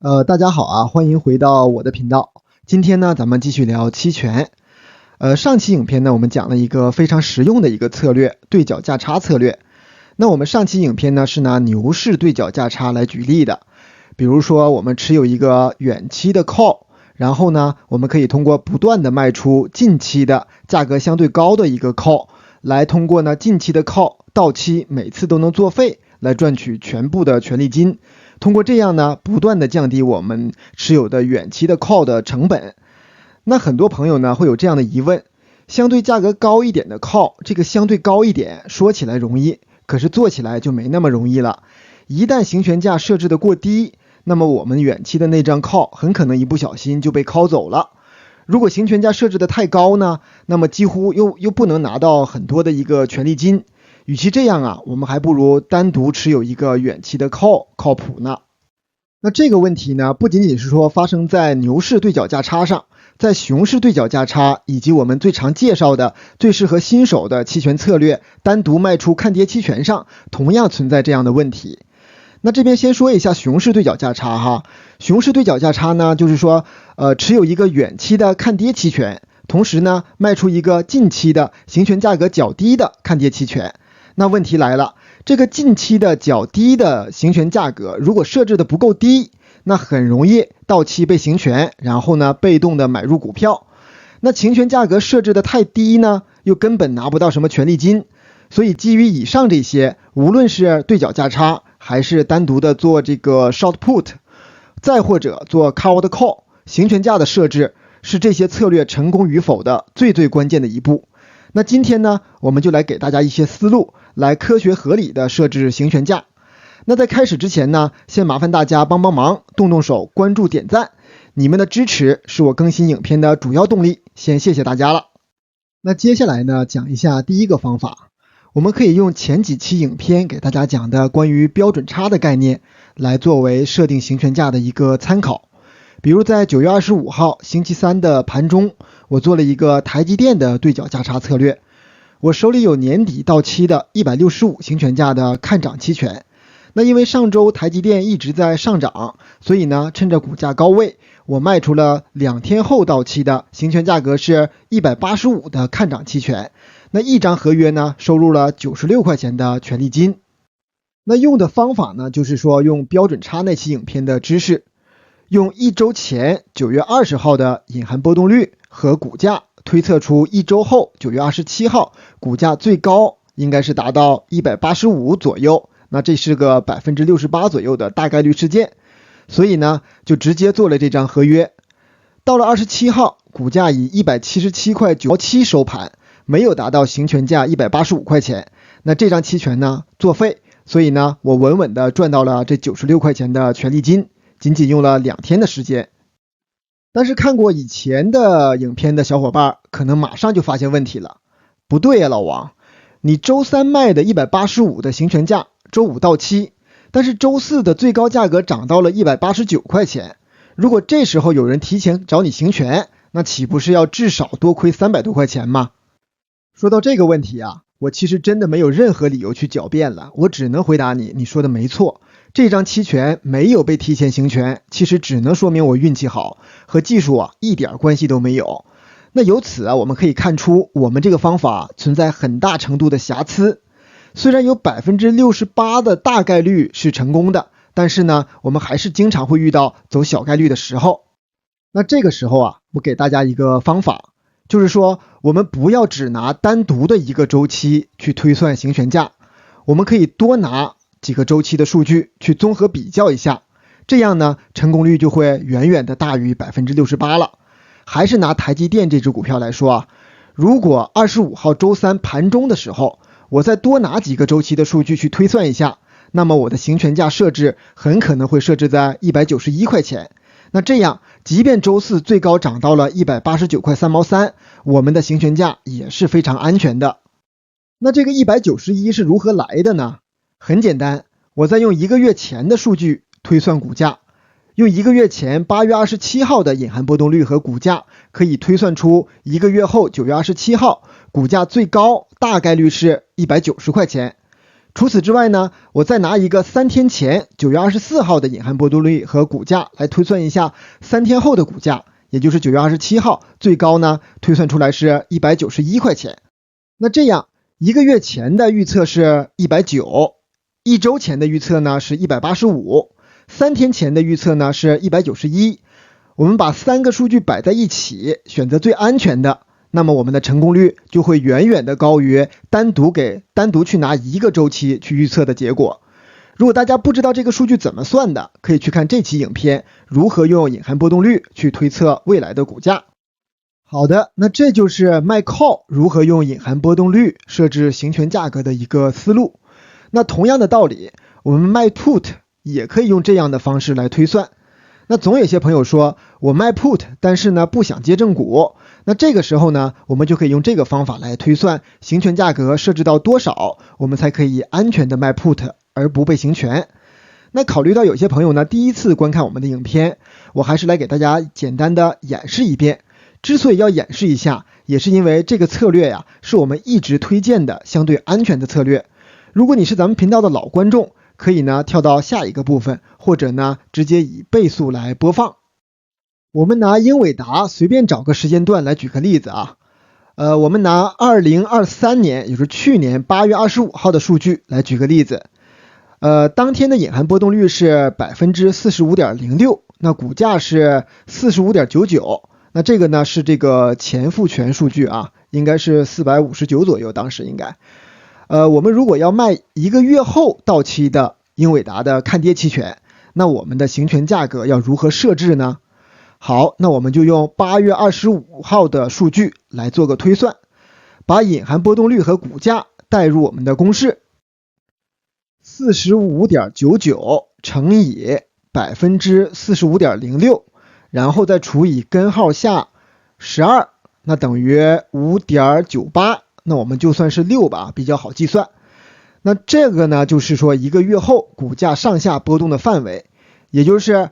大家好啊，欢迎回到我的频道。今天呢，咱们继续聊期权。上期影片呢，我们讲了一个非常实用的一个策略——对角价差策略。那我们上期影片呢，是拿牛市对角价差来举例的。比如说，我们持有一个远期的 call， 然后呢，我们可以通过不断的卖出近期的价格相对高的一个 call， 来通过呢近期的 call 到期每次都能作废，来赚取全部的权利金。通过这样呢，不断的降低我们持有的远期的 call 的成本。那很多朋友呢会有这样的疑问：相对价格高一点的 call， 这个相对高一点说起来容易，可是做起来就没那么容易了。一旦行权价设置的过低，那么我们远期的那张 call 很可能一不小心就被 call 走了。如果行权价设置的太高呢，那么几乎又不能拿到很多的一个权利金。与其这样啊，我们还不如单独持有一个远期的 call 靠谱呢。那这个问题呢，不仅仅是说发生在牛市对角价差上，在熊市对角价差以及我们最常介绍的最适合新手的期权策略单独卖出看跌期权上，同样存在这样的问题。那这边先说一下熊市对角价差哈。熊市对角价差呢，就是说持有一个远期的看跌期权，同时呢卖出一个近期的行权价格较低的看跌期权。那问题来了，这个近期的较低的行权价格如果设置的不够低，那很容易到期被行权，然后呢被动的买入股票。那行权价格设置的太低呢，又根本拿不到什么权利金。所以基于以上这些，无论是对角价差，还是单独的做这个 short put， 再或者做 covered call， 行权价的设置是这些策略成功与否的最关键的一步。那今天呢，我们就来给大家一些思路，来科学合理的设置行权价。那在开始之前呢，先麻烦大家帮忙，动手关注点赞，你们的支持是我更新影片的主要动力，先谢谢大家了。那接下来呢，讲一下第一个方法。我们可以用前几期影片给大家讲的关于标准差的概念来作为设定行权价的一个参考。比如在9月25号星期三的盘中，我做了一个台积电的对角价差策略。我手里有年底到期的165行权价的看涨期权。那因为上周台积电一直在上涨，所以呢，趁着股价高位，我卖出了2天后到期的行权价格是185的看涨期权。那一张合约呢，收入了96块钱的权利金。那用的方法呢，就是说用标准差那期影片的知识，用一周前9月20号的隐含波动率和股价推测出一周后9月27号股价最高应该是达到185左右，那这是个68%左右的大概率事件，所以呢就直接做了这张合约。到了27号，股价以177块97收盘，没有达到行权价185块钱，那这张期权呢作废，所以呢我稳稳的赚到了这96块钱的权利金，仅仅用了2天的时间。但是看过以前的影片的小伙伴可能马上就发现问题了。不对呀，老王，你周三卖的185的行权价周五到期，但是周四的最高价格涨到了189块钱，如果这时候有人提前找你行权，那岂不是要至少多亏300多块钱吗？说到这个问题啊，我其实真的没有任何理由去狡辩了，我只能回答你说的没错，这张期权没有被提前行权，其实只能说明我运气好，和技术一点关系都没有。那由此我们可以看出我们这个方法存在很大程度的瑕疵。虽然有68%的大概率是成功的，但是呢，我们还是经常会遇到走小概率的时候。那这个时候我给大家一个方法，就是说我们不要只拿单独的一个周期去推算行权价，我们可以多拿几个周期的数据去综合比较一下，这样呢成功率就会远远的大于68%了。还是拿台积电这只股票来说如果25号周三盘中的时候，我再多拿几个周期的数据去推算一下，那么我的行权价设置很可能会设置在191块钱。那这样即便周四最高涨到了189块3毛3，我们的行权价也是非常安全的。那这个191是如何来的呢？很简单，我再用1个月前的数据推算股价，用1个月前8月27号的隐含波动率和股价，可以推算出1个月后9月27号股价最高大概率是190块钱。除此之外呢，我再拿一个3天前9月24号的隐含波动率和股价来推算一下3天后的股价，也就是9月27号，最高呢推算出来是191块钱。那这样1个月前的预测是190，一周前的预测呢是185， 3天前的预测呢是191。我们把3个数据摆在一起，选择最安全的，那么我们的成功率就会远远的高于单独去拿一个周期去预测的结果。如果大家不知道这个数据怎么算的，可以去看这期影片，如何用隐含波动率去推测未来的股价。好的，那这就是卖 call 如何用隐含波动率设置行权价格的一个思路。那同样的道理，我们卖 put 也可以用这样的方式来推算。那总有些朋友说，我卖 put 但是呢不想接正股，那这个时候呢，我们就可以用这个方法来推算行权价格设置到多少，我们才可以安全的卖 put 而不被行权。那考虑到有些朋友呢第一次观看我们的影片，我还是来给大家简单的演示一遍。之所以要演示一下，也是因为这个策略呀，是我们一直推荐的相对安全的策略。如果你是咱们频道的老观众，可以呢跳到下一个部分，或者呢直接以倍速来播放。我们拿英伟达随便找个时间段来举个例子啊。我们拿2023年，也就是去年8月25号的数据来举个例子。当天的隐含波动率是 45.06%， 那股价是 45.99， 那这个呢是这个前复权数据啊，应该是459左右，当时应该。我们如果要卖1个月后到期的英伟达的看跌期权，那我们的行权价格要如何设置呢？好，那我们就用8月25号的数据来做个推算，把隐含波动率和股价带入我们的公式， 45.99 乘以 45.06%， 然后再除以根号下12，那等于 5.98， 那我们就算是6吧，比较好计算。那这个呢就是说1个月后股价上下波动的范围，也就是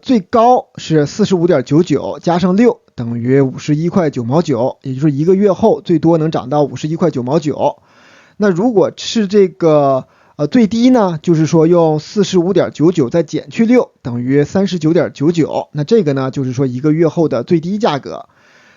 最高是 45.99 加上6等于51块9毛9，也就是1个月后最多能涨到51块9毛9。那如果是这个最低呢，就是说用 45.99 再减去6等于 39.99， 那这个呢就是说1个月后的最低价格。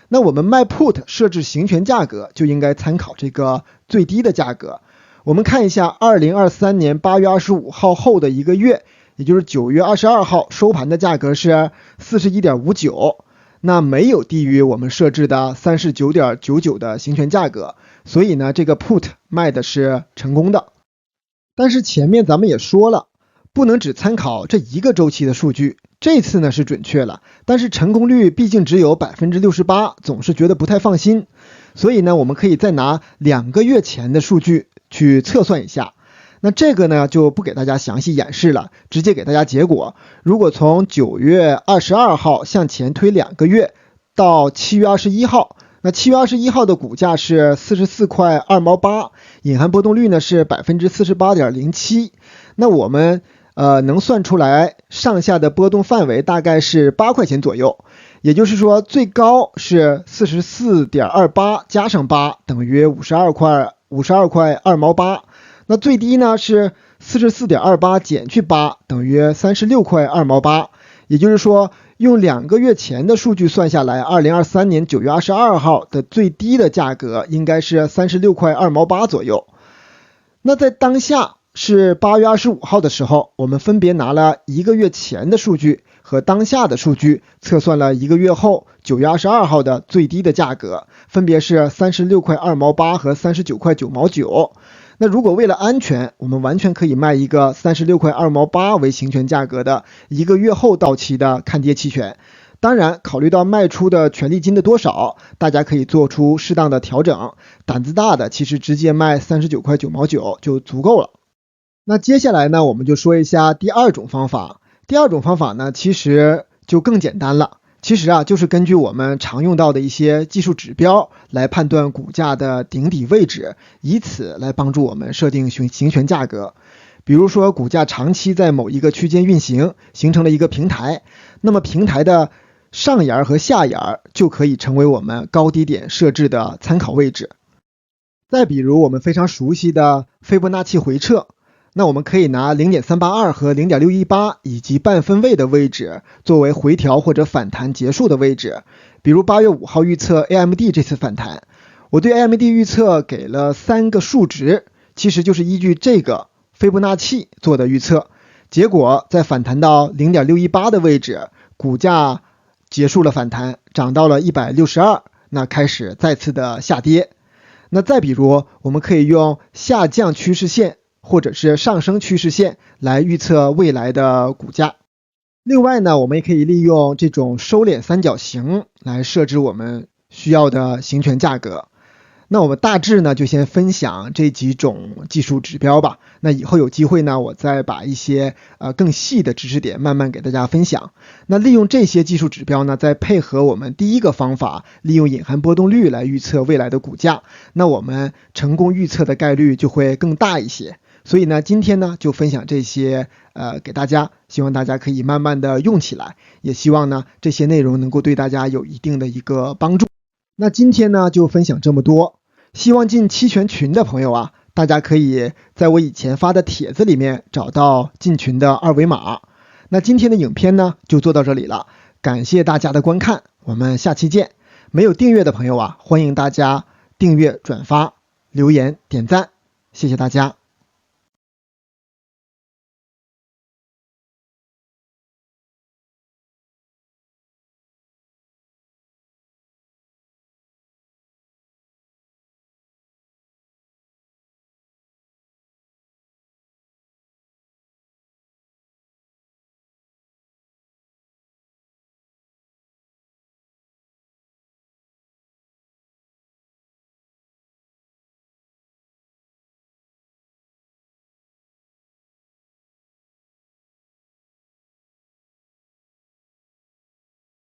那我们卖 put 设置行权价格就应该参考这个最低的价格。我们看一下2023年8月25号后的1个月，也就是9月22号收盘的价格是 41.59， 那没有低于我们设置的 39.99 的行权价格，所以呢这个 put 卖的是成功的。但是前面咱们也说了，不能只参考这一个周期的数据，这次呢是准确了，但是成功率毕竟只有 68%， 总是觉得不太放心。所以呢我们可以再拿2个月前的数据去测算一下。那这个呢就不给大家详细演示了，直接给大家结果。如果从9月22号向前推2个月到7月21号，那7月21号的股价是44块2毛8，隐含波动率呢是 48.07%， 那我们能算出来上下的波动范围大概是8块钱左右，也就是说最高是 44.28 加上8等于52块2毛8，那最低呢是 44.28 减去8等于36块2毛8，也就是说用2个月前的数据算下来，2023年9月22号的最低的价格应该是36块2毛8左右。那在当下是8月25号的时候，我们分别拿了1个月前的数据和当下的数据，测算了1个月后9月22号的最低的价格，分别是36块2毛8和39块9毛9。那如果为了安全，我们完全可以卖一个36块2毛8为行权价格的1个月后到期的看跌期权。当然考虑到卖出的权利金的多少，大家可以做出适当的调整，胆子大的其实直接卖39块9毛9就足够了。那接下来呢，我们就说一下第二种方法。第二种方法呢，其实就更简单了。其实就是根据我们常用到的一些技术指标来判断股价的顶底位置，以此来帮助我们设定行权价格。比如说股价长期在某一个区间运行，形成了一个平台，那么平台的上沿和下沿就可以成为我们高低点设置的参考位置。再比如我们非常熟悉的斐波那契回撤，那我们可以拿 0.382 和 0.618 以及半分位的位置作为回调或者反弹结束的位置。比如8月5号预测 AMD 这次反弹，我对 AMD 预测给了3个数值，其实就是依据这个斐波那契做的预测。结果在反弹到 0.618 的位置，股价结束了反弹，涨到了162，那开始再次的下跌。那再比如我们可以用下降趋势线或者是上升趋势线来预测未来的股价。另外呢，我们也可以利用这种收敛三角形来设置我们需要的行权价格。那我们大致呢就先分享这几种技术指标吧。那以后有机会呢，我再把一些更细的知识点慢慢给大家分享。那利用这些技术指标呢，再配合我们第一个方法，利用隐含波动率来预测未来的股价，那我们成功预测的概率就会更大一些。所以呢，今天呢就分享这些给大家，希望大家可以慢慢的用起来，也希望呢这些内容能够对大家有一定的一个帮助。那今天呢就分享这么多，希望进期权群的朋友啊，大家可以在我以前发的帖子里面找到进群的二维码。那今天的影片呢就做到这里了，感谢大家的观看，我们下期见。没有订阅的朋友啊，欢迎大家订阅、转发、留言、点赞，谢谢大家。